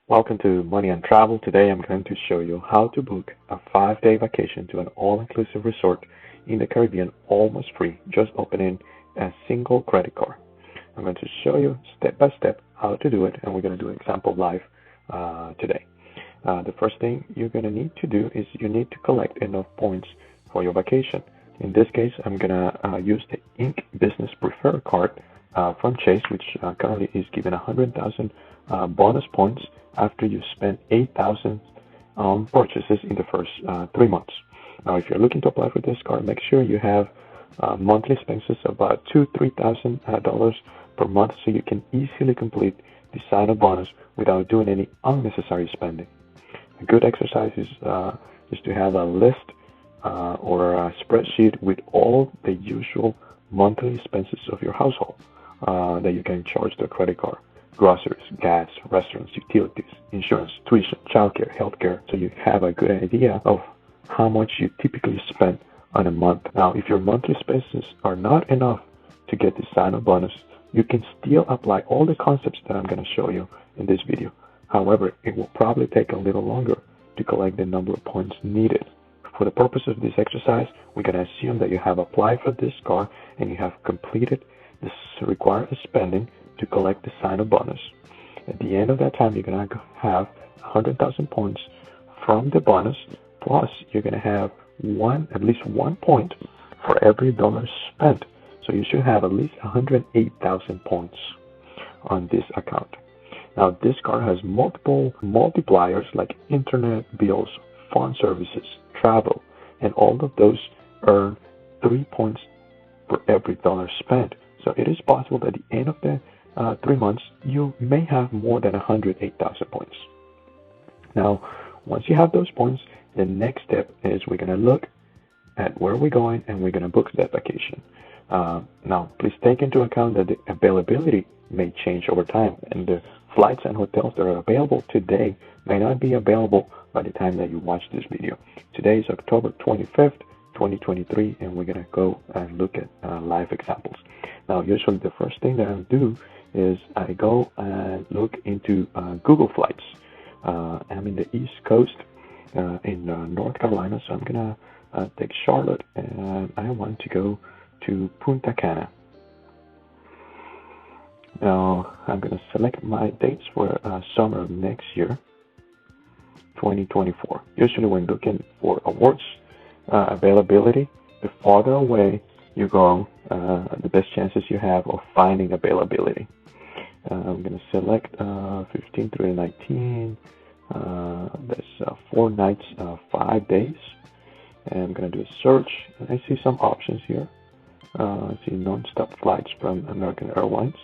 Welcome to Money and Travel. Today I'm going to show you how to book a 5-day vacation to an all-inclusive resort in the Caribbean almost free, just opening a single credit card. I'm going to show you step by step how to do it, and we're going to do an example live today. The first thing you're going to need to do is you need to collect enough points for your vacation. In this case, I'm going to use the Inc. Business Preferred card from Chase, which currently is giving 100,000 bonus points after you spend 8,000 purchases in the first 3 months. Now, if you're looking to apply for this card, make sure you have monthly expenses of about $2,000-$3,000 per month, so you can easily complete the sign-up bonus without doing any unnecessary spending. A good exercise is to have a list or a spreadsheet with all the usual monthly expenses of your household that you can charge to a credit card. Groceries, gas, restaurants, utilities, insurance, tuition, childcare, healthcare, so you have a good idea of how much you typically spend on a month. Now, if your monthly expenses are not enough to get the sign-up bonus, you can still apply all the concepts that I'm going to show you in this video. However, it will probably take a little longer to collect the number of points needed. For the purpose of this exercise, we're going to assume that you have applied for this card and you have completed the required spending to collect the sign-up bonus. At the end of that time, you're going to have 100,000 points from the bonus, plus you're going to have at least 1 point for every dollar spent. So you should have at least 108,000 points on this account. Now, this card has multiple multipliers like internet bills, phone services, travel, and all of those earn 3 points for every dollar spent. So it is possible that at the end of the 3 months, you may have more than 108,000 points. Now, once you have those points, the next step is we're going to look at where we're going and we're going to book that vacation. Now, please take into account that the availability may change over time, and the flights and hotels that are available today may not be available by the time that you watch this video. Today is October 25th, 2023, and we're going to go and look at live examples. Now, usually the first thing that I do is I go and look into Google Flights. I'm in the East Coast in North Carolina, so I'm going to take Charlotte, and I want to go to Punta Cana. Now, I'm going to select my dates for summer of next year, 2024. Usually when looking for awards availability, the farther away you go, the best chances you have of finding availability. I'm going to select 15 through 19. That's 4 nights, 5 days. And I'm going to do a search. And I see some options here. I see non-stop flights from American Airlines.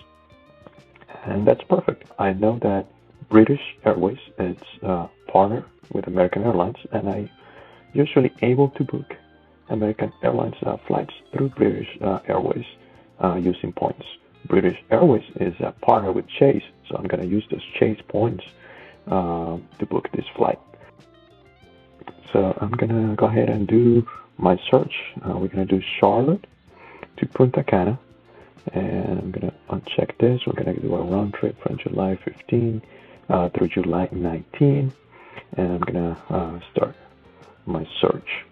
And that's perfect. I know that British Airways is partner with American Airlines, and I usually able to book American Airlines flights through British Airways using points. British Airways is a partner with Chase, so I'm going to use those Chase points to book this flight. So I'm going to go ahead and do my search. We're going to do Charlotte to Punta Cana, and I'm going to uncheck this. We're going to do a round trip from July 15 through July 19, and I'm going to start my search.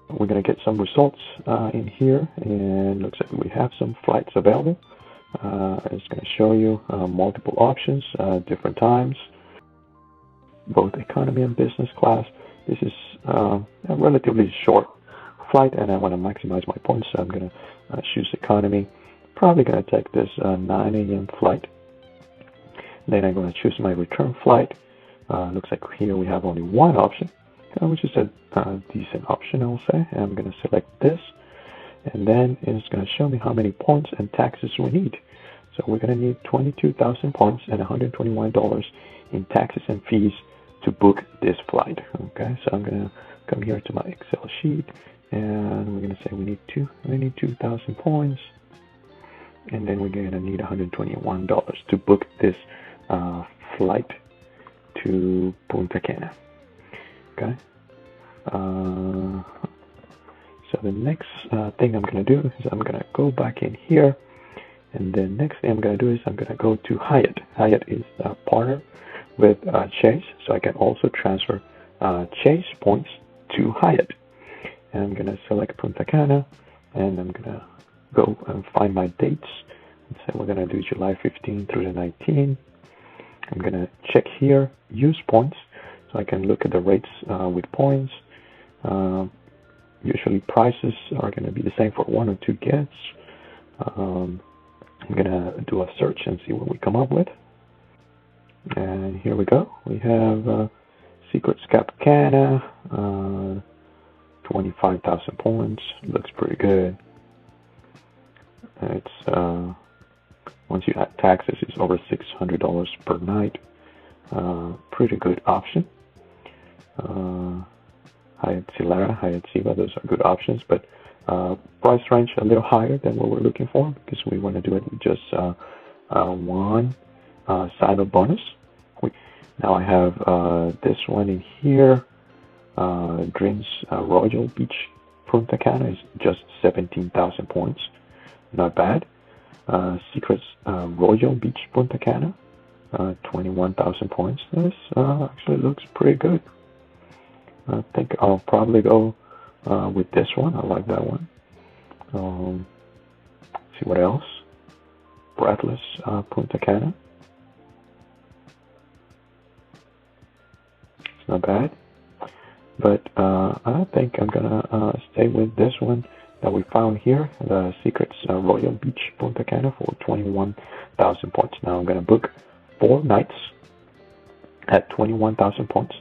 We're going to get some results in here, and looks like we have some flights available. It's going to show you multiple options, different times, both economy and business class. This is a relatively short flight, and I want to maximize my points, so I'm going to choose economy. Probably going to take this 9 a.m. flight. Then I'm going to choose my return flight. Looks like here we have only one option, which is a decent option, I will say. And I'm going to select this, and then it's going to show me how many points and taxes we need. So we're going to need 22,000 points and $121 in taxes and fees to book this flight. Okay, so I'm going to come here to my Excel sheet, and we're going to say we need 2,000 points, and then we're going to need $121 to book this flight to Punta Cana. Okay. So the next thing I'm going to do is I'm going to go back in here, And then next thing I'm going to do is I'm going to go to Hyatt. Hyatt is a partner with Chase, so I can also transfer Chase points to Hyatt. And I'm going to select Punta Cana, and I'm going to go and find my dates. So we're going to do July 15 through the 19. I'm going to check here, use points, so I can look at the rates with points. Usually prices are going to be the same for 1 or 2 guests. I'm going to do a search and see what we come up with. And here we go. We have Secrets Cap Cana, 25,000 points. Looks pretty good. It's once you add taxes, it's over $600 per night. Pretty good option. Hyatt Zilara, Hyatt Ziva, those are good options, but price range a little higher than what we're looking for because we want to do it with just one sign-up bonus. Now I have this one in here. Dreams Royal Beach Punta Cana is just 17,000 points. Not bad. Secrets Royal Beach Punta Cana, 21,000 points. This actually looks pretty good. I think I'll probably go with this one. I like that one. See what else. Breathless Punta Cana. It's not bad. But I think I'm gonna stay with this one that we found here, the Secrets Royal Beach Punta Cana for 21,000 points. Now I'm gonna book 4 nights at 21,000 points.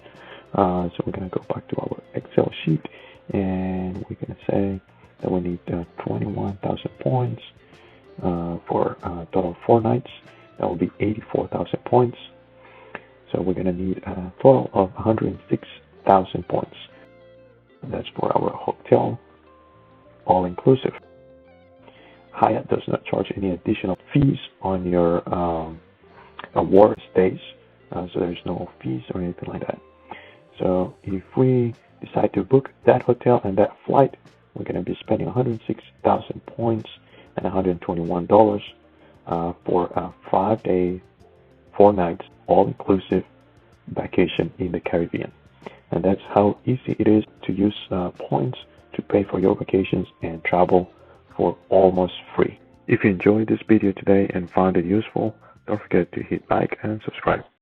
So we're gonna go back to our Excel sheet, and we're gonna say that we need 21,000 points for a total of 4 nights. That will be 84,000 points. So we're gonna need a total of 106,000 points. And that's for our hotel, all-inclusive. Hyatt does not charge any additional fees on your award stays, so there's no fees or anything like that. So if we decide to book that hotel and that flight, we're going to be spending 106,000 points and $121 for a 5-day, 4 nights, all-inclusive vacation in the Caribbean. And that's how easy it is to use points to pay for your vacations and travel for almost free. If you enjoyed this video today and found it useful, don't forget to hit like and subscribe.